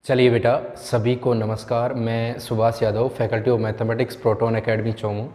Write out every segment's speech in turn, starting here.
चलिए बेटा, सभी को नमस्कार। मैं Subhash Yadav, faculty of mathematics, proton academy Chomu.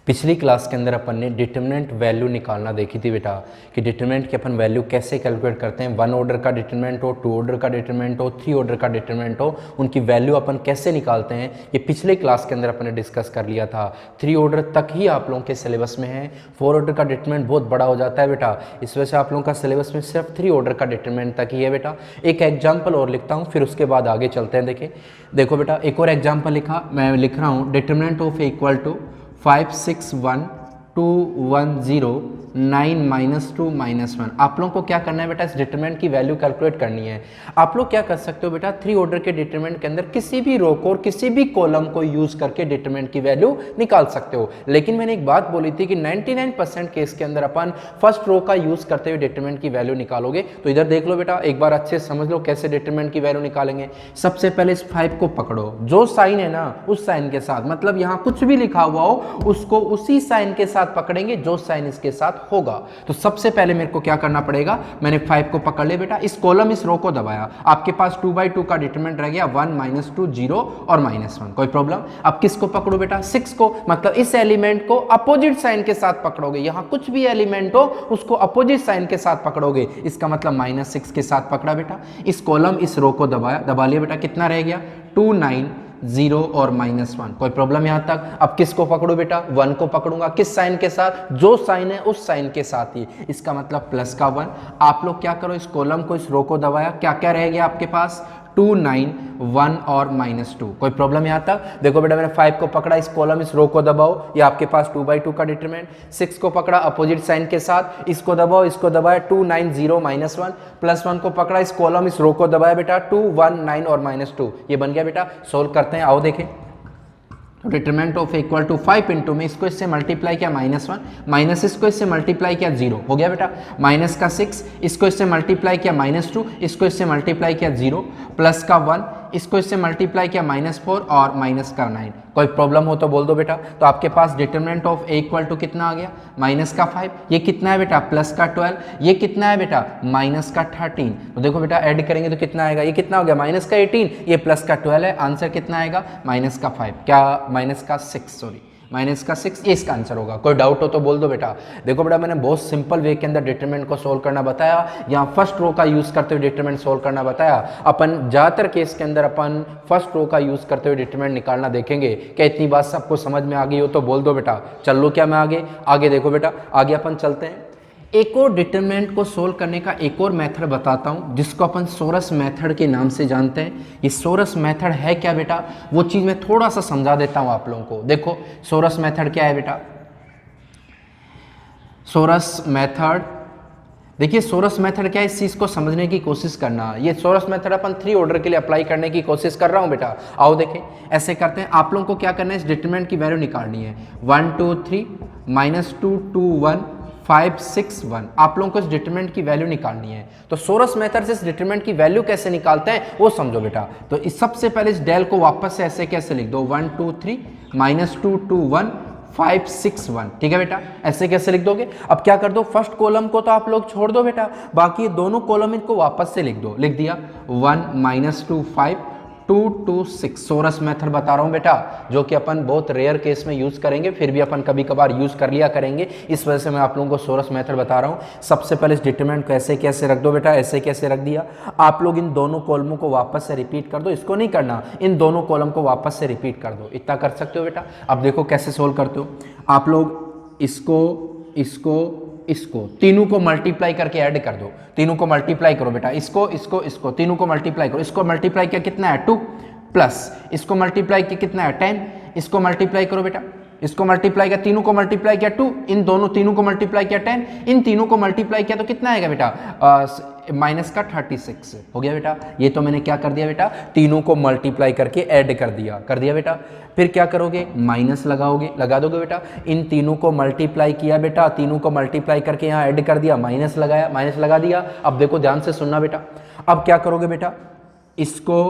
पिछली क्लास के अंदर अपन ने डिटरमिनेंट वैल्यू निकालना देखी थी बेटा, कि डिटरमिनेंट की अपन वैल्यू कैसे कैलकुलेट करते हैं। 1 ऑर्डर का डिटरमिनेंट हो, 2 ऑर्डर का डिटरमिनेंट हो, 3 ऑर्डर का डिटरमिनेंट हो, उनकी वैल्यू अपन कैसे निकालते हैं, ये पिछले क्लास के अंदर अपन ने डिस्कस कर लिया था। 3 ऑर्डर तक ही आप लोगों के सिलेबस में है। 4 ऑर्डर का डिटरमिनेंट बहुत बड़ा हो जाता है बेटा, इस वजह से आप लोगों का सिलेबस में सिर्फ 3 ऑर्डर का डिटरमिनेंट तक ही है बेटा। एक एग्जाम्पल और लिखता हूँ, फिर उसके बाद आगे चलते हैं। देखो बेटा, एक और एग्जाम्पल मैं लिख रहा हूँ। Determinant of equal to 561,210 9 -2 -1। आप लोगों को क्या करना है बेटा, इस डिटरमिनेंट की वैल्यू कैलकुलेट करनी है। आप लोग क्या कर सकते हो बेटा, 3 ऑर्डर के डिटरमिनेंट के अंदर किसी भी रो को और किसी भी कॉलम को यूज करके डिटरमिनेंट की वैल्यू निकाल सकते हो। लेकिन मैंने एक बात बोली थी कि 99% केस के अंदर अपन फर्स्ट रो का यूज करते हुए डिटरमिनेंट की वैल्यू निकालोगे। तो इधर देख लो बेटा, एक बार अच्छे से समझ लो कैसे डिटरमिनेंट की वैल्यू निकालेंगे। सबसे पहले इस 5 को पकड़ो, जो साइन है ना उस साइन के साथ, मतलब यहां कुछ भी लिखा हुआ हो उसको उसी साइन के साथ पकड़ेंगे जो साइन इसके साथ होगा। तो सबसे पहले मेरे को क्या करना पड़ेगा, मैंने 5 को पकड़ लिया बेटा, इस कॉलम इस रो को दबाया, आपके पास 2/2 का डिटरमिनेंट रह गया, 1 -2 0 और -1। कोई प्रॉब्लम। अब किसको पकड़ो बेटा, 6 को, मतलब इस एलिमेंट को अपोजिट साइन के साथ पकड़ोगे। यहां कुछ भी एलिमेंट हो उसको अपोजिट साइन के साथ पकड़ोगे, इसका मतलब -6 के साथ पकड़ा बेटा। इस कॉलम इस रो को दबा लिया बेटा, कितना रह गया 2 9 0 और -1। कोई प्रॉब्लम यहां तक। अब किसको पकड़ो बेटा, 1 को पकड़ूंगा, किस साइन के साथ, जो साइन है उस साइन के साथ ही, इसका मतलब प्लस का 1। आप लोग क्या करो, इस कॉलम को इस रो को दबाया, क्या क्या रह गया आपके पास 2 9 1 और -2। कोई प्रॉब्लम यहां तक। देखो बेटा, मैंने 5 को पकड़ा, इस कॉलम इस रो को दबाओ, ये आपके पास 2/2 का डिटरमिनेंट। 6 को पकड़ा अपोजिट साइन के साथ, इसको दबाओ, इसको दबाया, 2 9 0 -1। +1 को पकड़ा, इस कॉलम इस रो को दबाया बेटा, 2 1 9 और -2। ये बन गया बेटा। सोल्व करते हैं, आओ देखें। Determinant of equal to 5 into में इसको इससे मल्टीप्लाई किया -1, माइनस इसको इससे मल्टीप्लाई किया 0 हो गया बेटा, माइनस का 6 इसको इससे मल्टीप्लाई किया -2, इसको इससे मल्टीप्लाई किया 0, प्लस का 1 इसको इससे मल्टीप्लाई किया -4 और माइनस का 9। कोई प्रॉब्लम हो तो बोल दो बेटा। तो आपके पास determinant of A equal to कितना आ गया, माइनस का 5, ये कितना है बेटा प्लस का 12, ये कितना है बेटा माइनस का 13। तो देखो बेटा ऐड करेंगे तो कितना आएगा, ये कितना हो गया माइनस का 18, ये प्लस का 12 है, आंसर कितना आएगा माइनस का 5, क्या माइनस का 6, सॉरी माइनस का 6, ये इसका आंसर होगा। कोई डाउट हो तो बोल दो बेटा। देखो बेटा, मैंने बहुत सिंपल वे के अंदर डिटरमिनेंट को सोल्व करना बताया, यहाँ फर्स्ट रो का यूज करते हुए डिटरमिनेंट सोल्व करना बताया। अपन ज्यादातर केस के अंदर अपन फर्स्ट रो का यूज करते हुए डिटरमिनेंट निकालना देखेंगे। क्या इतनी बात सबको समझ में आ गई हो तो बोल दो बेटा। चल लो क्या मैं आगे देखो बेटा, आगे अपन चलते हैं। एक और डिटरमिनेंट को सोल्व करने का एक और मेथड बताता हूं, जिसको अपन सोरस मेथड के नाम से जानते हैं। ये सोरस मेथड है क्या बेटा, वो चीज मैं थोड़ा सा समझा देता हूं आप लोगों को। देखो सोरस मेथड क्या है बेटा, सोरस मेथड, देखिए सोरस मेथड क्या है, इस चीज को समझने की कोशिश करना। ये सोरस मेथड अपन 3 ऑर्डर के लिए अप्लाई करने की कोशिश कर रहा हूं बेटा। आओ देखें, ऐसे करते हैं। आप लोगों को क्या करना है, इस डिटरमिनेंट की वैल्यू निकालनी है। 1 2 3 -2 2 1 5 6 1। आप लोगों को इस डिटरमिनेंट की वैल्यू निकालनी है। तो सोरस मेथड से इस डिटरमिनेंट की वैल्यू कैसे निकालते हैं वो समझो बेटा। तो इस सबसे पहले इस डेल को वापस से ऐसे कैसे लिख दो, 1 2 3 -2 2 1 5 6 1। ठीक है बेटा, ऐसे कैसे लिख दोगे। अब क्या कर दो, फर्स्ट कॉलम को तो आप लोग छोड़ दो बेटा, बाकी दोनों कॉलम इनको वापस से लिख दो। लिख दिया 1 -2 5 2 2 6। सोरस मेथड बता रहा हूं बेटा, जो कि अपन बहुत रेयर केस में यूज करेंगे, फिर भी अपन कभी कभार यूज कर लिया करेंगे, इस वजह से मैं आप लोगों को सोरस मेथड बता रहा हूं। सबसे पहले इस डिटरमिनेंट को ऐसे कैसे रख दो बेटा, ऐसे कैसे रख दिया। आप लोग इन दोनों कॉलमों को वापस से रिपीट कर दो, इसको नहीं करना, इन दोनों कॉलम को वापस से रिपीट कर दो। इतना कर सकते हो बेटा। अब देखो कैसे सोल्व करते हो आप लोग, इसको तीनों को मल्टीप्लाई करके ऐड कर दो। तीनों को मल्टीप्लाई करो बेटा, इसको तीनों को मल्टीप्लाई करो। इसको मल्टीप्लाई किया कितना है 2, प्लस इसको मल्टीप्लाई किया कितना है 10, इसको मल्टीप्लाई करो बेटा, इसको मल्टीप्लाई किया, तीनों को मल्टीप्लाई किया 2, इन दोनों तीनों को मल्टीप्लाई किया 10, इन तीनों को मल्टीप्लाई किया तो कितना आएगा बेटा माइनस का 36 हो गया बेटा। ये तो मैंने क्या कर दिया बेटा, तीनों को मल्टीप्लाई करके ऐड कर दिया बेटा। फिर क्या करोगे, माइनस लगा दोगे बेटा। इन तीनों को मल्टीप्लाई किया बेटा, तीनों को मल्टीप्लाई करके यहाँ ऐड कर दिया, माइनस लगा दिया। अब देखो ध्यान से सुनना बेटा, अब क्या करोगे बेटा, इसको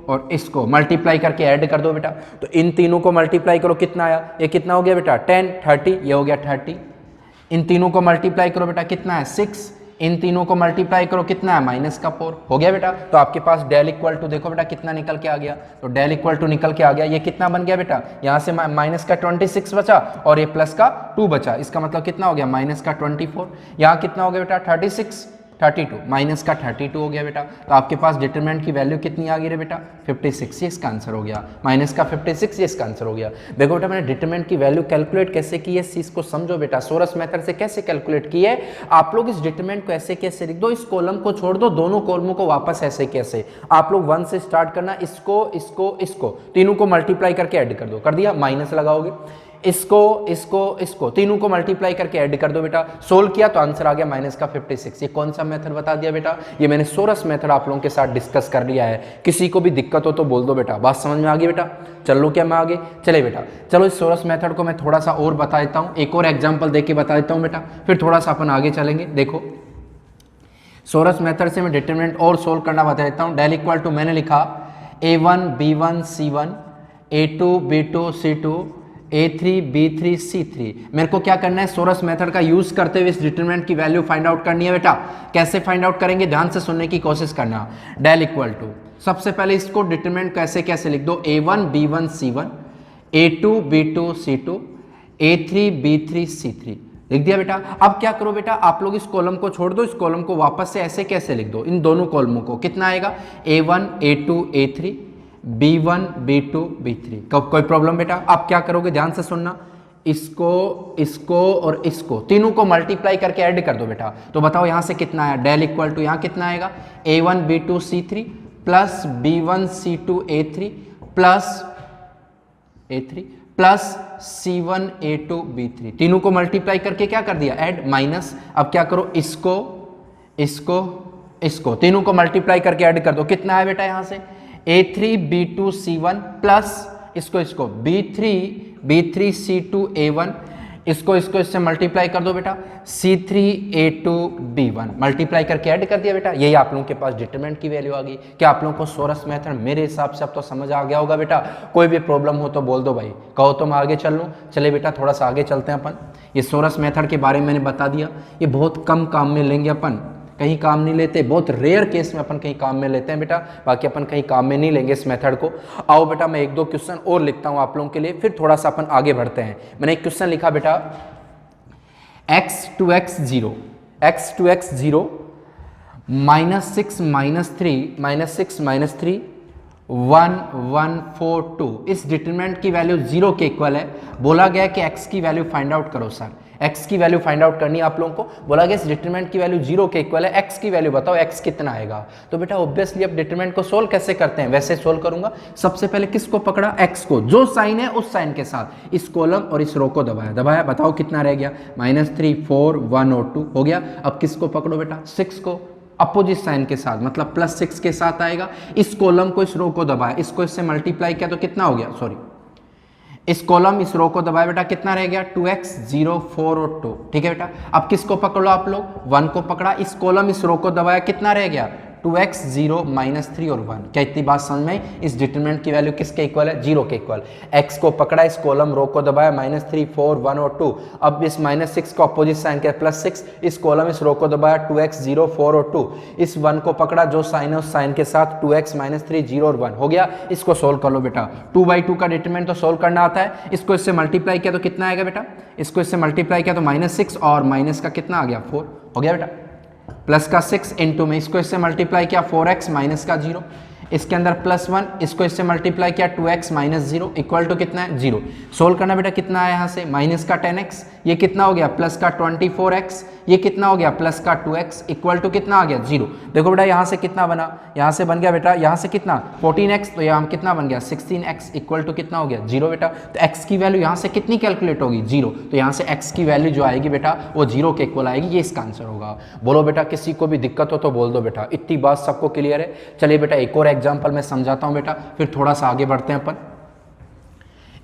और इसको मल्टीप्लाई करके ऐड कर दो बेटा। तो इन तीनों को मल्टीप्लाई करो, कितना आया, ये कितना हो गया बेटा 10 30, ये हो गया 30। इन तीनों को मल्टीप्लाई करो बेटा, कितना है 6, इन तीनों को मल्टीप्लाई करो, कितना है माइनस का 4। हो गया बेटा। तो आपके पास डेल इक्वल टू देखो बेटा कितना निकल के आ गया, तो डेल इक्वल टू निकल के आ गया। ये कितना बन गया बेटा, यहाँ से माइनस का 26 बचा और ये प्लस का 2 बचा, इसका मतलब कितना हो गया माइनस का 24। यहाँ कितना हो गया बेटा 32 माइनस का 32 हो गया बेटा। तो आपके पास डिटरमिनेंट की वैल्यू कितनी आ गई रे बेटा 56, ये इसका आंसर हो गया। माइनस का 56 ये इसका आंसर हो गया। देखो बेटा मैंने डिटरमिनेंट की वैल्यू कैलकुलेट कैसे की है, इस चीज को समझो बेटा। सोरस मेथड से कैसे कैलकुलेट की है, आप लोग इस डिटरमिनेंट को ऐसे कैसे लिख दो, इस कॉलम को छोड़ दो, दोनों कॉलमों को वापस ऐसे कैसे, आप लोग 1 से स्टार्ट करना, इसको इसको इसको तीनों को मल्टीप्लाई करके ऐड कर दो, कर दिया, माइनस लगाओगे, इसको इसको इसको तीनों को मल्टीप्लाई करके ऐड कर दो बेटा। सोल्व किया तो आंसर आ गया माइनस का 56। ये कौन सा मेथड बता दिया बेटा, ये मैंने सोरस मेथड आप लोगों के साथ डिस्कस कर लिया है। किसी को भी दिक्कत हो तो बोल दो बेटा। बात समझ में आ गई बेटा, चल लो क्या मैं आगे, चले बेटा। चलो इस सोरस मेथड को मैं थोड़ा सा और बता देता हूँ, एक और एग्जाम्पल दे के बता देता हूँ बेटा, फिर थोड़ा सा अपन आगे चलेंगे। देखो सोरस मेथड से मैं डिटरमिनेंट और सोल्व करना बता देता हूँ। डेल इक्वल टू मैंने लिखा a1 b1 c1 a2 b2 c2 a3 b3 c3। मेरे को क्या करना है, सोरस मेथड का यूज करते हुए इस डिटरमिनेंट की वैल्यू फाइंड आउट करनी है बेटा। कैसे फाइंड आउट करेंगे, ध्यान से सुनने की कोशिश करना। डेल इक्वल टू, सबसे पहले इसको डिटरमिनेंट कैसे कैसे लिख दो, a1 b1 c1 a2 b2 c2 a3 b3 c3 लिख दिया बेटा। अब क्या करो बेटा, आप लोग इस कॉलम को छोड़ दो, इस कॉलम को वापस से ऐसे कैसे लिख दो, इन दोनों कॉलमों को, कितना आएगा a1 a2 a3 b1 b2 b3। कब कोई प्रॉब्लम बेटा। अब क्या करोगे, ध्यान से सुनना, इसको इसको और इसको तीनों को मल्टीप्लाई करके ऐड कर दो बेटा। तो बताओ यहां से कितना आया, डेल इक्वल टू यहाँ कितना आएगा a1 b2 c3 plus b1 c2 a3 plus a3 plus c1 a2 b3, तीनों को मल्टीप्लाई करके क्या कर दिया ऐड, माइनस। अब क्या करो, इसको इसको इसको तीनों को मल्टीप्लाई करके ऐड कर दो, कितना है बेटा यहाँ से a3 b2 c1 प्लस इसको इसको b3 c2 a1, इसको इसको इससे मल्टीप्लाई कर दो बेटा c3 a2 b1, मल्टीप्लाई करके ऐड कर दिया बेटा। यही आप लोगों के पास डिटरमिनेंट की वैल्यू आ गई। क्या आप लोगों को सोरस मेथड मेरे हिसाब से अब तो समझ आ गया होगा बेटा। कोई भी प्रॉब्लम हो तो बोल दो भाई, कहो तो मैं आगे चल लूँ। चले बेटा थोड़ा सा आगे चलते हैं अपन। ये सोरस मेथड के बारे में मैंने बता दिया, ये बहुत कम काम में लेंगे अपन, कहीं काम नहीं लेते, बहुत रेयर केस में अपन कहीं काम में लेते हैं बेटा, बाकी अपन कहीं काम में नहीं लेंगे इस मेथड को। आओ बेटा मैं एक दो क्वेश्चन और लिखता हूं आप लोगों के लिए, फिर थोड़ा सा अपन आगे बढ़ते हैं। मैंने एक क्वेश्चन लिखा बेटा x to x 0 minus 6 minus 3 1 1 4 2, इस डिटरमिनेंट की वैल्यू 0 के इक्वल है। बोला गया कि x की वैल्यू फाइंड आउट करो सर, x की वैल्यू फाइंड आउट करनी है आप लोगों को। बोला गया इस डिटरमिनेंट की वैल्यू 0 के इक्वल है, x की वैल्यू बताओ x कितना आएगा। तो बेटा ऑब्वियसली अब डिटरमिनेंट को सोल्व कैसे करते हैं, वैसे सोल्व करूंगा। सबसे पहले किसको पकड़ा, x को, जो साइन है उस साइन के साथ इस कॉलम और इस रो को दबाया, बताओ कितना रह गया -3 4 1 और 2 हो गया। अब किसको पकड़ो बेटा, 6 को, अपोजिट साइन के साथ, मतलब +6 के साथ आएगा। इस कॉलम को इस रो को दबाया, इसको इससे मल्टीप्लाई किया तो कितना हो गया, सॉरी इस कॉलम इस रो को दबाया बेटा, कितना रह गया 2x 0 4 और 2। ठीक है बेटा। अब किसको पकड़ो आप लोग, 1 को पकड़ा, इस कॉलम इस रो को दबाया, कितना रह गया 2x 0 -3 और 1। क्या इतनी बात समझ में, इस डिटरमिनेंट की वैल्यू किसके इक्वल है, 0 के इक्वल। x को पकड़ा, इस कॉलम रो को दबाया, -3 4 1 और 2। अब इस -6 को अपोजिट साइन के +6, इस कॉलम इस रो को दबाया 2x 0 4 और 2। इस 1 को पकड़ा, जो साइन है उस साइन के साथ 2x -3 0 और 1 हो गया। इसको सोल्व कर लो बेटा। 2/2 का डिटरमिनेंट तो सोल्व करना आता है। इसको इससे मल्टीप्लाई किया तो कितना आएगा बेटा, इसको इससे मल्टीप्लाई किया तो -6 और माइनस का कितना आ गया 4 हो गया बेटा, प्लस का 6 इंटू में इसको इससे मल्टीप्लाई किया 4x माइनस का 0, इसके अंदर +1, इसको इससे मल्टीप्लाई किया 2x -0 इक्वल टू कितना है 0। सोल्व करना बेटा, कितना आया यहाँ से माइनस का 10x, ये कितना हो गया प्लस का 24x, ये कितना हो गया प्लस का 2x इक्वल टू कितना आ गया 0। देखो बेटा यहाँ से कितना बना, यहाँ से बन गया बेटा, यहाँ से कितना 14x, तो यहाँ कितना बन गया 16x इक्वल टू कितना हो गया 0 बेटा। तो x की वैल्यू यहाँ से कितनी कैलकुलेट होगी 0, तो यहाँ से x की वैल्यू जो आएगी बेटा वो 0 के इक्वल आएगी, ये इसका आंसर होगा। बोलो बेटा किसी को भी दिक्कत हो तो बोल दो बेटा। इतनी बात सबको क्लियर है। चलिए बेटा एक और एग्जाम्पल मैं समझाता हूँ बेटा, फिर थोड़ा सा आगे बढ़ते हैं अपन।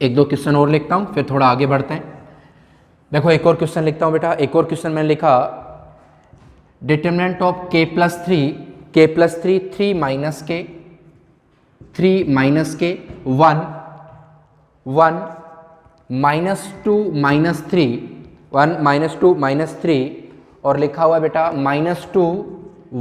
एक दो क्वेश्चन और लिखता हूँ फिर थोड़ा आगे बढ़ते हैं। देखो एक और क्वेश्चन लिखता हूँ बेटा। एक और क्वेश्चन मैंने लिखा डिटरमिनेंट ऑफ k + 3 3 माइनस के 1 1 -2 -3 1 -2 -3 और लिखा हुआ है बेटा -2,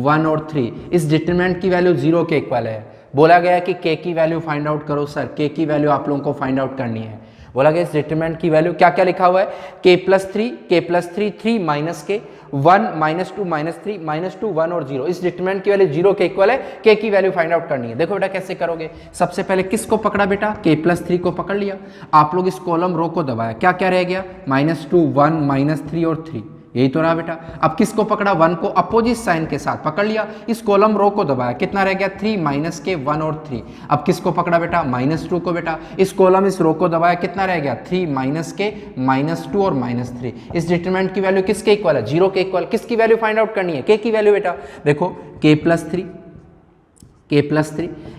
1 और 3, इस डिटरमिनेंट की वैल्यू 0 के इक्वल है। बोला गया है कि k की वैल्यू फाइंड आउट करो सर, k की वैल्यू आप लोगों को फाइंड आउट करनी है। बोला गया इस डिटरमिनेंट की वैल्यू क्या क्या लिखा हुआ है, k+3, k+3, 3 माइनस k, 1 -2 -3 -2 1 और 0, इस डिटरमिनेंट की वैल्यू 0 के इक्वल है, k की वैल्यू फाइंड आउट करनी है। देखो बेटा कैसे करोगे, सबसे पहले किसको पकड़ा बेटा, k+3 को पकड़ लिया, आप लोग इस कॉलम रो को दबाया, क्या क्या रह गया, -2 1 -3 और 3, यही तो रहा बेटा। अब किसको पकड़ा, 1 को अपोजिट साइन के साथ पकड़ लिया, इस कॉलम रो को दबाया, कितना रह गया 3 -k 1 और 3। अब किसको पकड़ा बेटा, -2 को बेटा, इस कॉलम इस रो को दबाया, कितना रह गया 3 -k -2 और -3। इस डिटरमिनेंट की वैल्यू किसके इक्वल है, 0 के इक्वल। किसकी वैल्यू फाइंड आउट करनी है, k की वैल्यू बेटा। देखो k+3,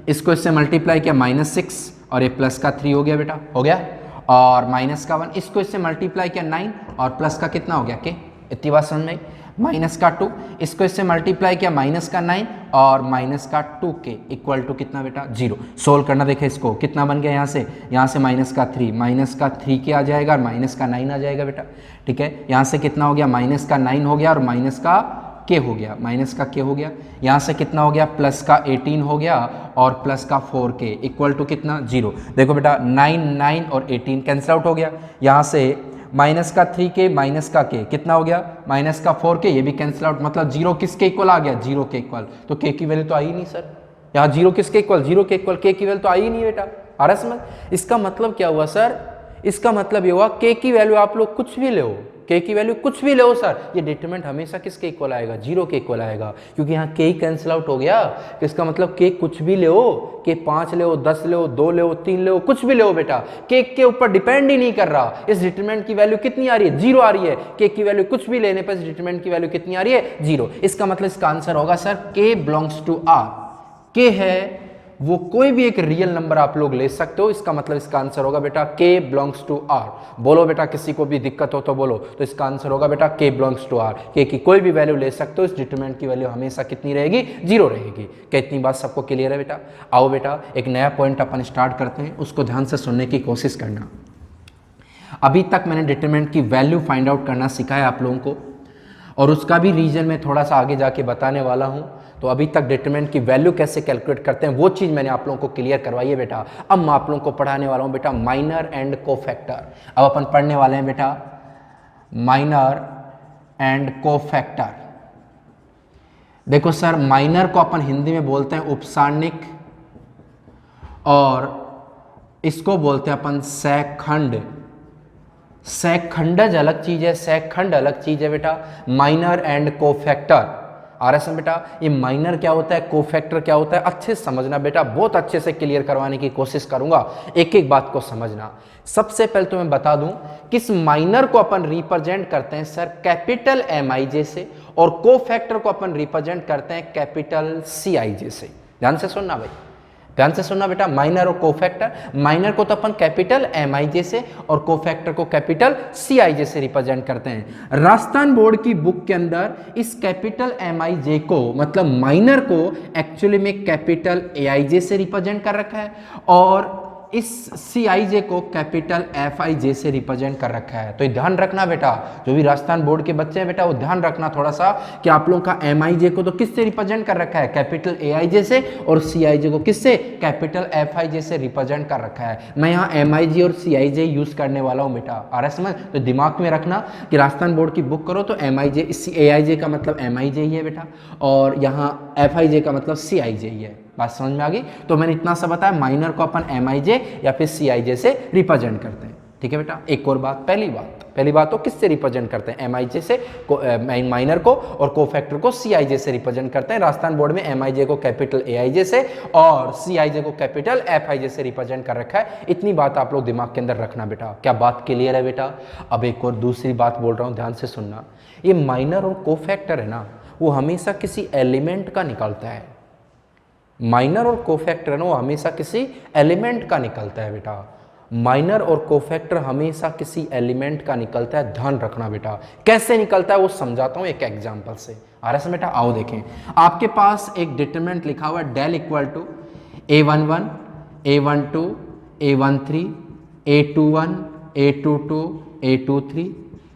इसको इससे मल्टीप्लाई किया -6 और ये प्लस का 3 हो गया बेटा, हो गया, और माइनस का 1, इसको इससे मल्टीप्लाई किया 9 और प्लस का कितना हो गया k, इतनी बात समझ में आई। माइनस का 2, इसको इससे मल्टीप्लाई किया माइनस का 9 और माइनस का 2k इक्वल टू कितना बेटा 0। सोल्व करना, देखे इसको कितना बन गया, यहाँ से माइनस का 3 के आ जाएगा और माइनस का 9 आ जाएगा बेटा, ठीक है। यहाँ से कितना हो गया, माइनस का 9 हो गया और माइनस का k हो गया, माइनस का k हो गया। यहाँ से कितना हो गया, प्लस का 18 हो गया और प्लस का 4k इक्वल टू कितना 0। देखो बेटा 9 और 18 कैंसिल आउट हो गया, यहाँ से माइनस का 3k माइनस का k कितना हो गया, माइनस का 4k, ये भी कैंसिल आउट, मतलब 0 किसके इक्वल आ गया, 0 के इक्वल। तो k की वैल्यू तो आई नहीं सर, यहाँ 0 किसके इक्वल, 0 के इक्वल, k की वैल्यू तो आई ही नहीं बेटा। आ रहा समझ, इसका मतलब क्या हुआ सर, इसका मतलब ये हुआ k की वैल्यू आप लोग कुछ भी ले, k की वैल्यू कुछ भी ले सर, ये डिटरमिनेंट हमेशा किसके इक्वल आएगा, 0 के इक्वल आएगा, क्योंकि यहाँ k ही कैंसिल आउट हो गया। तो इसका मतलब k कुछ भी ले, k 5 ले, 10 ले, 2 ले, 3 ले, कुछ भी ले बेटा, k के ऊपर डिपेंड ही नहीं कर रहा। इस डिटरमिनेंट की वैल्यू कितनी आ रही है, 0 आ रही है, k की वैल्यू कुछ भी लेने पर इस डिटरमिनेंट की वैल्यू कितनी आ रही है, 0। इसका मतलब इसका आंसर होगा sir k belongs to r। k है वो कोई भी एक रियल नंबर आप लोग ले सकते हो, इसका मतलब इसका आंसर होगा बेटा k बिलोंग्स टू r। बोलो बेटा, किसी को भी दिक्कत हो तो बोलो, तो इसका आंसर होगा बेटा k belongs to r। k की कोई भी वैल्यू ले सकते हो, इस डिटरमिनेंट की वैल्यू हमेशा कितनी रहेगी, 0 रहेगी। क्या इतनी बात सबको क्लियर है बेटा। आओ बेटा एक नया पॉइंट अपन स्टार्ट करते हैं, उसको ध्यान से सुनने की कोशिश करना। अभी तक मैंने डिटरमिनेंट की वैल्यू फाइंड आउट करना सिखाया आप लोगों को, और उसका भी रीजन मैं थोड़ा सा आगे जाके बताने वाला हूं। तो अभी तक डिटरमिनेंट की वैल्यू कैसे कैलकुलेट करते हैं वो चीज़ मैंने आप लोगों को क्लियर करवाई है बेटा। अब मैं आप लोगों को पढ़ाने वाला हूं बेटा माइनर एंड कोफैक्टर। अब अपन पढ़ने वाले हैं बेटा माइनर एंड कोफैक्टर। देखो सर, माइनर को अपन हिंदी में बोलते हैं उपसारणिक, और इसको बोलते हैं अपन सैखंड। सैखंडज अलग चीज है, सैखंड अलग चीज है बेटा। माइनर एंड कोफैक्टर, आ रहा है बेटा, ये माइनर क्या होता है, कोफैक्टर क्या होता है, अच्छे से समझना बेटा, बहुत अच्छे से क्लियर करवाने की कोशिश करूंगा, एक एक बात को समझना। सबसे पहले तो मैं बता दूं किस माइनर को अपन रिप्रेजेंट करते हैं सर कैपिटल MIJ से, और कोफैक्टर को अपन रिप्रेजेंट करते हैं कैपिटल CIJ से। ध्यान से सुनना भाई, ध्यान से सुनना बेटा, माइनर और कोफैक्टर। माइनर को तो अपन कैपिटल MIJ से और कोफैक्टर को कैपिटल CIJ से रिप्रेजेंट करते हैं। राजस्थान बोर्ड की बुक के अंदर इस कैपिटल MIJ को, मतलब माइनर को, एक्चुअली में कैपिटल AIJ से रिप्रेजेंट कर रखा है, और इस CIJ को कैपिटल FIJ से रिप्रेजेंट कर रखा है। तो ध्यान रखना बेटा, जो भी राजस्थान बोर्ड के बच्चे हैं बेटा, वो ध्यान रखना थोड़ा सा कि आप लोगों का MIJ को तो किससे रिप्रेजेंट कर रखा है, कैपिटल AIJ से, और CIJ को किससे, कैपिटल FIJ से रिप्रेजेंट कर रखा है। मैं यहाँ MIJ और CIJ यूज करने वाला हूँ बेटा, आ रहा है समझ। तो दिमाग में रखना कि राजस्थान बोर्ड की बुक करो तो MIJ, AIJ का मतलब MIJ ही है बेटा, और यहाँ FIJ का मतलब CIJ ही है। बात समझ में आ गई। तो मैंने इतना सा बताया, माइनर को अपन MIJ या फिर CIJ से रिप्रेजेंट करते हैं, ठीक है बेटा। एक और बात, पहली बात तो किससे रिप्रेजेंट करते हैं, MIJ से माइनर को, और कोफैक्टर को CIJ से रिप्रेजेंट करते हैं। राजस्थान बोर्ड में MIJ को कैपिटल AIJ से और CIJ को कैपिटल FIJ से रिप्रेजेंट कर रखा है। इतनी बात आप लोग दिमाग के अंदर रखना बेटा। क्या बात क्लियर है बेटा। अब एक और दूसरी बात बोल रहा हूँ, ध्यान से सुनना। ये माइनर और कोफैक्टर है ना, वो हमेशा किसी एलिमेंट का निकलता है। माइनर और कोफैक्टर है ना, वो हमेशा किसी एलिमेंट का निकलता है बेटा। माइनर और कोफैक्टर हमेशा किसी एलिमेंट का निकलता है, ध्यान रखना बेटा। कैसे निकलता है वो समझाता हूं एक एग्जांपल से, आ रहा है बेटा। आओ देखें, आपके पास एक डिटरमिनेंट लिखा हुआ है, del equal to A11 A12 A13 A21 A22 A23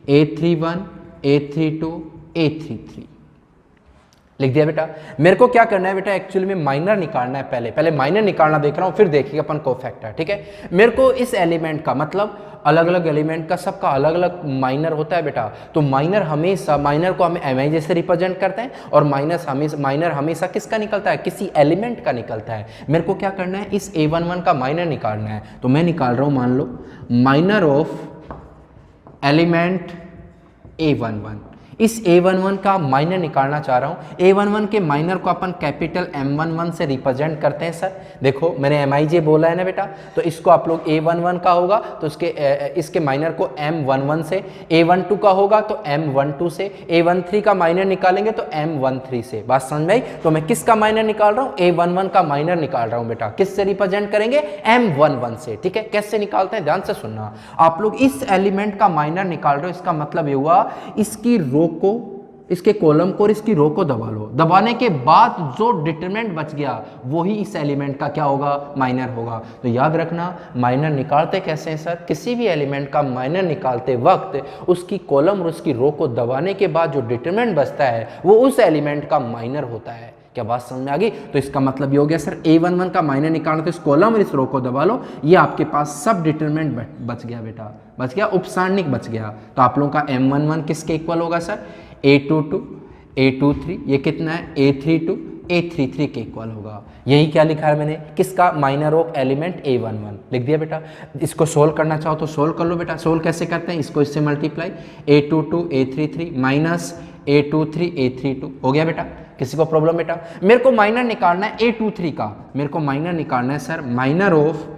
A31 A32 A33 लिख दिया बेटा। मेरे को क्या करना है बेटा, एक्चुअली में माइनर निकालना है, पहले माइनर निकालना देख रहा हूं, फिर देखिएगा अपन कोफैक्टर, ठीक है। मेरे को इस एलिमेंट का मतलब अलग अलग एलिमेंट का सबका अलग अलग माइनर होता है बेटा। तो माइनर को हम एम आई जैसे रिप्रेजेंट करते हैं, और माइनर हमेशा किसका निकलता है, किसी एलिमेंट का निकलता है। मेरे को क्या करना है, इस A11 का माइनर निकालना है। तो मैं निकाल रहा हूं, मान लो माइनर ऑफ एलिमेंट A11। इस A11 का माइनर निकालना चाह रहा हूं। A11 के माइनर को अपन कैपिटल M11 से रिप्रेजेंट करते हैं सर। देखो मैंने MIJ बोला है ना बेटा, तो इसको आप लोग A11 का होगा तो इसके माइनर को M11 से, A12 का होगा तो M12 से, A13 का माइनर निकालेंगे तो M13 से। बात समझ में आई? तो मैं किसका माइनर निकाल रहा हूं, A11 का माइनर निकाल रहा हूं बेटा। किससे रिप्रेजेंट करेंगे, M11 से, ठीक है। कैसे निकालते हैं ध्यान से सुनना। आप लोग इस एलिमेंट का माइनर निकाल रहे हो, इसका मतलब ये हुआ इसकी रो को, इसके कॉलम को और इसकी रो को दबा लो। दबाने के बाद जो डिटरमिनेंट बच गया वही इस एलिमेंट का क्या होगा, माइनर होगा। तो याद रखना माइनर निकालते कैसे हैं सर, किसी भी एलिमेंट का माइनर निकालते वक्त उसकी कॉलम और उसकी रो को दबाने के बाद जो डिटरमिनेंट बचता है वो उस एलिमेंट का माइनर होता है। क्या बात समझ में आ गई? तो इसका मतलब ये हो गया सर, A11 का माइनर निकालना तो इस कॉलम और इस रो को दबा लो, ये आपके पास सब डिटरमिनेंट बच गया बेटा, बच गया, उपसारणिक बच गया। तो आप लोगों का M11 किसके इक्वल होगा सर, A22, A23, ये कितना है A32, A33 के इक्वल होगा। यही क्या लिखा है मैंने, किसका, माइनर ऑफ एलिमेंट A11 लिख दिया बेटा। इसको सोल्व करना चाहो तो सोल्व कर लो बेटा। सोल्व कैसे करते हैं, इसको इससे multiply, A22 A33 minus A23 A32 हो गया बेटा। किसी को प्रॉब्लम बेटा? मेरे को माइनर निकालना है A23 का, मेरे को माइनर निकालना है sir, minor of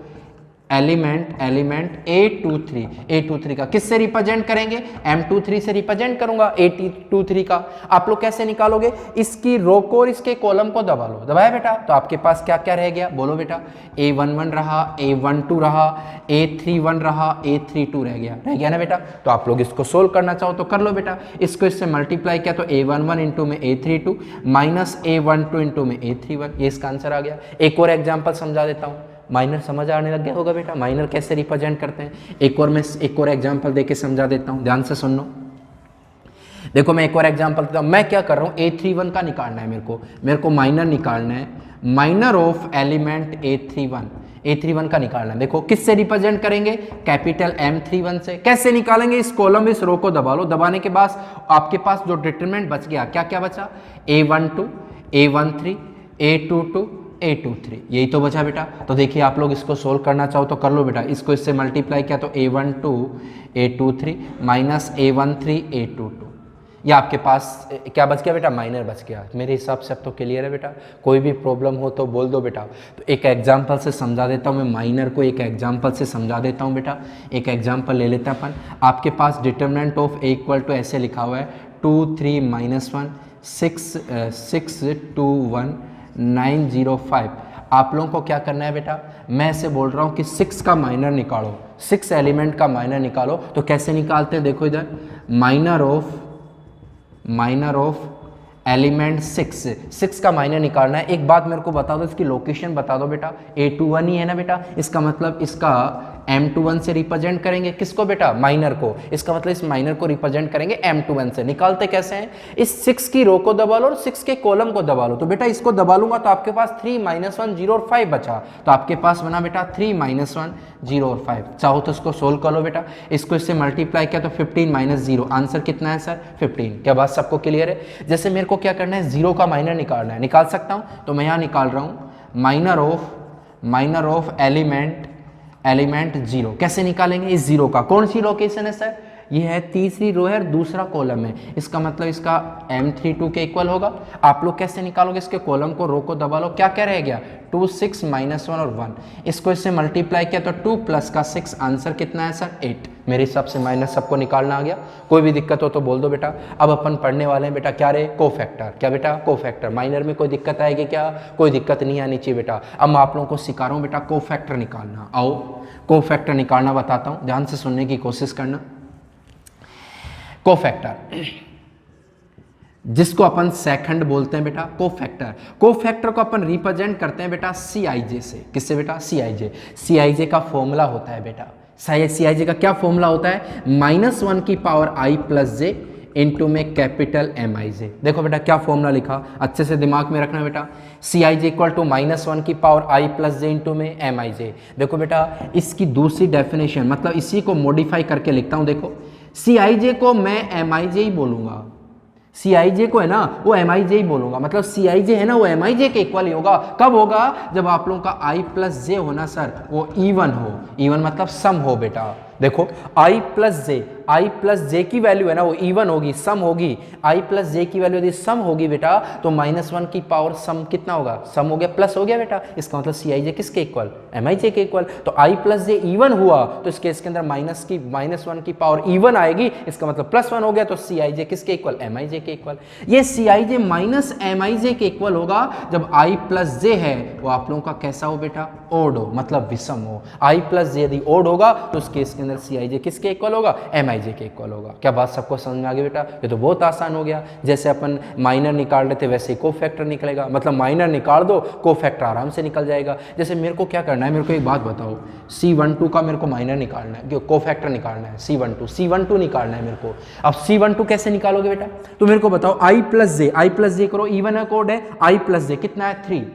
element A23 का किससे रिप्रेजेंट करेंगे, M23 से रिप्रेजेंट करूंगा A23 का। आप लोग कैसे निकालोगे, इसकी रो को और इसके कॉलम को दबा लो। दबाया बेटा, तो आपके पास क्या क्या रह गया, बोलो बेटा। A11 रहा, A12 रहा, A31 रहा, A32 रह गया ना बेटा। तो आप लोग इसको सोल्व करना चाहो तो कर लो बेटा। इसको इससे मल्टीप्लाई किया तो A11 इंटू में A32 माइनस A12 इंटू में A31, ये इसका आंसर आ गया। एक और एग्जाम्पल समझा देता हूँ, माइनर समझ आने लग गया होगा बेटा, माइनर कैसे रिप्रेजेंट करते हैं। एक और एग्जांपल देके समझा देता हूं, ध्यान से सुनो। देखो मैं एक और एग्जांपल देता हूं। मैं क्या कर रहा हूं, A31 का निकालना है मेरे को माइनर निकालना है, माइनर ऑफ एलिमेंट A31 का निकालना है। देखो किससे रिप्रेजेंट करेंगे, कैपिटल M31 से। कैसे निकालेंगे, इस कॉलम इस रो को दबा लो। दबाने के बाद आपके पास जो डिटरमिनेंट बच गया, क्या क्या बचा, A12 A13 A22 A23, यही तो बचा बेटा। तो देखिए आप लोग इसको सोल्व करना चाहो तो कर लो बेटा। इसको इससे मल्टीप्लाई किया तो A12 A23 minus A13 A22, ये आपके पास क्या बच गया बेटा, माइनर बच गया। मेरे हिसाब से अब तो क्लियर है बेटा, कोई भी प्रॉब्लम हो तो बोल दो बेटा। तो एक एग्जांपल से समझा देता हूँ मैं, माइनर को एक एग्जांपल से समझा देता हूँ बेटा। एक एग्जांपल ले लेते हैं अपन। आपके पास determinant of A equal to ऐसे लिखा हुआ है 2 3 -1 6 2 1 905। आप लोगों को क्या करना है बेटा, मैं ऐसे बोल रहा हूँ कि 6 का माइनर निकालो, 6 एलिमेंट का माइनर निकालो। तो कैसे निकालते हैं, देखो इधर, माइनर ऑफ एलिमेंट 6 का माइनर निकालना है। एक बात मेरे को बता दो, इसकी लोकेशन बता दो बेटा। A21 ही है ना बेटा, इसका मतलब इसका M21 से रिप्रेजेंट करेंगे किसको बेटा, माइनर को। इसका मतलब इस माइनर को रिप्रेजेंट करेंगे M21 से। निकालते कैसे हैं, इस 6 की रो को दबा लो और 6 के कॉलम को दबा लो। तो बेटा इसको दबा लूंगा तो आपके पास 3 -1 0 और 5 बचा। तो आपके पास बना बेटा 3 -1 0 और 5। चाहो तो इसको सोल्व कर लो बेटा। इसको इससे मल्टीप्लाई किया तो 15 - 0, आंसर कितना है सर, 15। क्या बात सबको क्लियर है? जैसे मेरे को क्या करना है, 0 का माइनर निकालना है, निकाल सकता हूँ। तो मैं यहाँ निकाल रहा हूँ माइनर ऑफ एलिमेंट 0। कैसे निकालेंगे इस 0 का, कौन सी लोकेशन है सर, ये है तीसरी रो है और दूसरा कॉलम है। इसका मतलब इसका M32 के इक्वल होगा। आप लोग कैसे निकालोगे, इसके कॉलम को रो को दबा लो। क्या क्या रह गया, 2 6 -1 और 1। इसको इससे मल्टीप्लाई किया तो 2 प्लस का 6, आंसर कितना है सर, 8। मेरे हिसाब से माइनस सबको निकालना आ गया। कोई भी दिक्कत हो तो बोल दो बेटा। अब अपन पढ़ने वाले हैं बेटा क्या रे, कोफैक्टर। क्या बेटा, कोफैक्टर। माइनर में कोई दिक्कत आएगी क्या, कोई दिक्कत नहीं आनी चाहिए बेटा। अब मैं आप लोगों को सिखा रहा हूँ बेटा कोफैक्टर निकालना। आओ कोफैक्टर निकालना बताता हूँ, ध्यान से सुनने की कोशिश करना। कोफैक्टर जिसको अपन सेकंड बोलते हैं बेटा, कोफैक्टर को अपन रिप्रेजेंट करते हैं बेटा CIJ से। किससे बेटा, CIJ का फॉर्मूला होता है बेटा, CIJ का क्या फॉर्मूला होता है, -1 की पावर I + j इंटू में कैपिटल एम आई जे। देखो बेटा क्या फॉर्मूला लिखा, अच्छे से दिमाग में रखना बेटा, सी आई जे इक्वल टू -1 की पावर आई प्लस जे इंटू में एम आई जे। देखो बेटा इसकी दूसरी डेफिनेशन, मतलब इसी को मॉडिफाई करके लिखता हूँ। देखो सी आई जे को मैं एम आई जे ही बोलूँगा, सी आई जे को है ना वो एम आई जे ही बोलूंगा, मतलब सी आई जे है ना वो एम आई जे के इक्वल ही होगा। कब होगा? जब आप लोगों का आई प्लस जे हो ना सर वो इवन हो, इवन मतलब सम हो बेटा। देखो आई प्लस जे की वैल्यू है ना वो इवन होगी, सम होगी। आई प्लस जे की वैल्यू यदि सम होगी बेटा तो -1 की पावर सम कितना होगा? सम हो गया, प्लस हो गया बेटा। इसका मतलब सी आई जे किसके इक्वल? एम आई जे के इक्वल। तो आई प्लस जे इवन हुआ तो इस केस के अंदर -1 की पावर इवन आएगी, इसका मतलब +1 हो गया। तो सी आई जे किसके इक्वल? एम आई जे के इक्वल। ये सी आई जे माइनस एम आई जे के इक्वल होगा जब आई प्लस जे है वो आप लोगों का कैसा हो बेटा? ओड हो, मतलब विषम हो। आई प्लस जे यदि ओड होगा तो उस केस के अंदर सी आई जे किसके इक्वल होगा? एम आई जे के इक्वल होगा। क्या बात सबको समझ में आ गई बेटा? ये तो बहुत आसान हो गया। जैसे अपन माइनर निकाल रहे थे वैसे ही कोफैक्टर निकलेगा, मतलब माइनर निकाल दो कोफैक्टर आराम से निकल जाएगा। जैसे मेरे को क्या करना है, मेरे को एक बात बताओ, C12 का मेरे को माइनर निकालना है, कोफैक्टर निकालना है, C12 निकालना है मेरे को। अब C12 कैसे निकालोगे बेटा? तो मेरे को बताओ आई प्लस जे करो, इवन है कोड है, आई प्लस जे कितना है? 3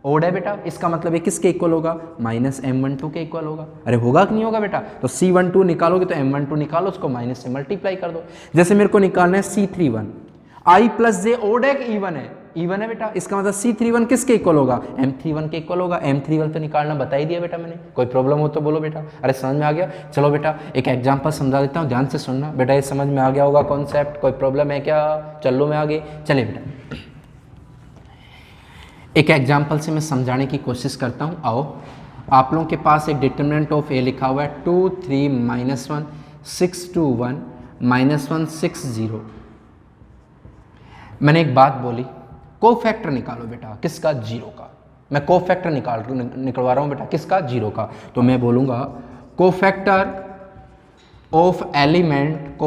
ओड है बेटा। इसका मतलब ये किसके इक्वल होगा? -M12 के इक्वल होगा। अरे होगा कि नहीं होगा बेटा? तो C12 निकालोगे तो M12 निकालो, उसको माइनस से मल्टीप्लाई कर दो। जैसे मेरे को निकालना है C31, आई प्लस जे ओड है कि इवन है? इवन है बेटा। इसका मतलब C31 किसके इक्वल होगा? M31 के इक्वल होगा। M31 तो निकालना बता ही दिया बेटा मैंने, कोई प्रॉब्लम हो तो बोलो बेटा। अरे समझ में आ गया? चलो बेटा एक एग्जांपल समझा देता हूँ, ध्यान से सुनना बेटा। ये समझ में आ गया होगा कॉन्सेप्ट? कोई प्रॉब्लम है क्या? चलो मैं आगे चले बेटा। एक एग्जाम्पल से मैं समझाने की कोशिश करता हूँ। आओ, आप लोगों के पास एक डिटरमिनेंट ऑफ ए लिखा हुआ है 2 3 -1 6 2 1 -1 6 0। मैंने एक बात बोली, कोफैक्टर निकालो बेटा। किसका? 0 का। मैं कोफैक्टर निकलवा रहा हूँ बेटा, किसका? 0 का। तो मैं बोलूँगा कोफैक्टर ऑफ एलिमेंट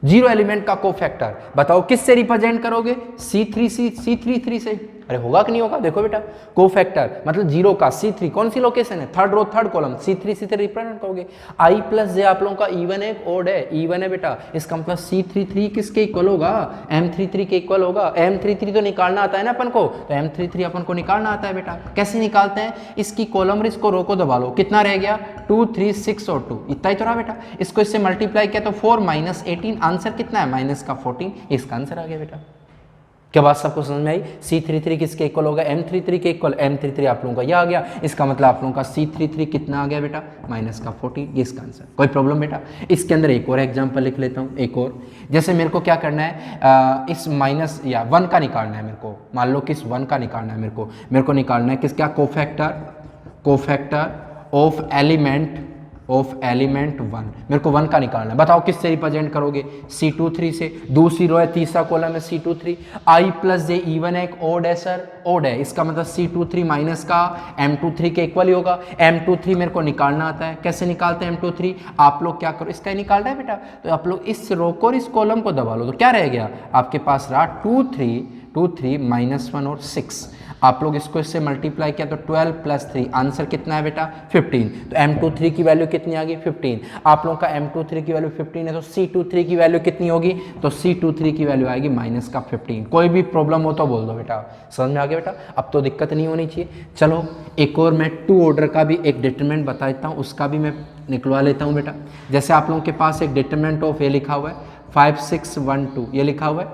0 एलिमेंट का कोफैक्टर बताओ किससे रिप्रेजेंट करोगे? C33 से। अरे होगा कि नहीं होगा? देखो बेटा कोफैक्टर मतलब 0 का C3 कौन सी लोकेशन है? Third row third column, C3 से रिप्रेजेंट करोगे। आई प्लस जे आप लोगों का इवन है ओड है? इवन है बेटा। इसका मतलब C33 किसके इक्वल होगा? M33 के इक्वल होगा। M33 तो निकालना आता है ना अपन को, तो M33 अपन को निकालना आता है बेटा। कैसे निकालते हैं? इसकी कॉलम और इसको रो को दबा लो, कितना रह गया? 2 3 6 और 2, इतना ही तो रहा बेटा। इसको इससे मल्टीप्लाई किया तो 4 -18, आंसर कितना है? -14। इसका आंसर आ गया बेटा। क्या बात सबको समझ में आई? C33 किसके इक्वल होगा? M33 के इक्वल। M33 आप लोगों का यह आ गया, इसका मतलब आप लोगों का C33 कितना आ गया बेटा? -14। ये इसका आंसर। कोई प्रॉब्लम बेटा? इसके अंदर एक और एग्जांपल लिख लेता हूँ, एक और। जैसे मेरे को क्या करना है, इस माइनस या 1 का निकालना है मेरे को। मान लो किस 1 का निकालना है मेरे को निकालना है किसका? Cofactor of element 1। मेरे को 1 का निकालना है। बताओ किससे रिप्रेजेंट करोगे? C23 से। दूसरी रो है, तीसरा कॉलम है C23। आई प्लस जे इवन है, एक ओड है सर, ओड है। इसका मतलब C23 माइनस का M23 के इक्वल ही होगा। M23 मेरे को निकालना आता है। कैसे निकालते हैं M23? आप लोग क्या करो, इसका ही निकालना है बेटा। तो आप लोग इस रो को और इस कॉलम को दबा लो, तो क्या रह गया आपके पास? रहा 2 3 -1 और 6। आप लोग इसको इससे मल्टीप्लाई किया तो 12 + 3, आंसर कितना है बेटा? 15। तो M23 की वैल्यू कितनी आ गई? 15। आप लोगों का M23 की वैल्यू 15 है तो C23 की वैल्यू कितनी होगी? तो C23 की वैल्यू आएगी -15। कोई भी प्रॉब्लम हो तो बोल दो बेटा। समझ में आ गया बेटा? अब तो दिक्कत नहीं होनी चाहिए। चलो एक और मैं 2 ऑर्डर का भी एक डिटरमिनेंट बता देता हूँ, उसका भी मैं निकलवा लेता हूँ बेटा। जैसे आप लोगों के पास एक डिटरमिनेंट ऑफ ए लिखा हुआ है 5 6 1 2, ये लिखा हुआ है।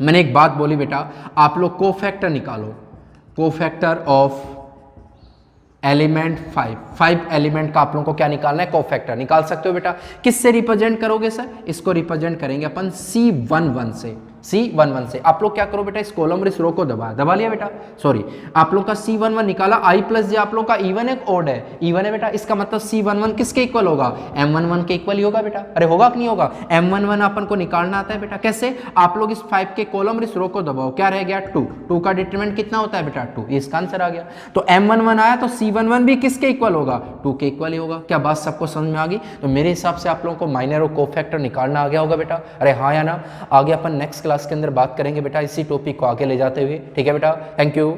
मैंने एक बात बोली बेटा, आप लोग कोफैक्टर निकालो, कोफैक्टर ऑफ एलिमेंट 5 एलिमेंट का आप लोगों को क्या निकालना है? कोफैक्टर निकाल सकते हो बेटा। किससे रिप्रेजेंट करोगे सर? इसको रिप्रेजेंट करेंगे अपन C11 से। C11 से आप लोग क्या करो बेटा, इस कॉलम और इस रो को दबा लिया बेटा। सॉरी, आप लोग का C11 निकाला। आई प्लस जे आप लोग का इवन है ओड है? इवन है बेटा। इसका मतलब C11 किसके इक्वल होगा? M11 के इक्वल ही होगा बेटा। अरे होगा कि नहीं होगा? M11 अपन को निकालना आता है बेटा। कैसे? आप लोग इस 5 के कॉलम और इस रो को दबाओ, क्या रह गया? 2 का डिटरमिनेंट कितना होता है बेटा? 2। इसका आंसर आ गया। तो M11 आया तो C11 भी किसके इक्वल होगा? 2 के इक्वल ही होगा। क्या बात सबको समझ में आ गई? तो मेरे हिसाब से आप लोगों को माइनर और कोफैक्टर निकालना आ गया होगा बेटा। अरे हाँ या ना? आगे अपन नेक्स्ट क्लास के अंदर बात करेंगे बेटा इसी टॉपिक को आगे ले जाते हुए। ठीक है बेटा, थैंक यू।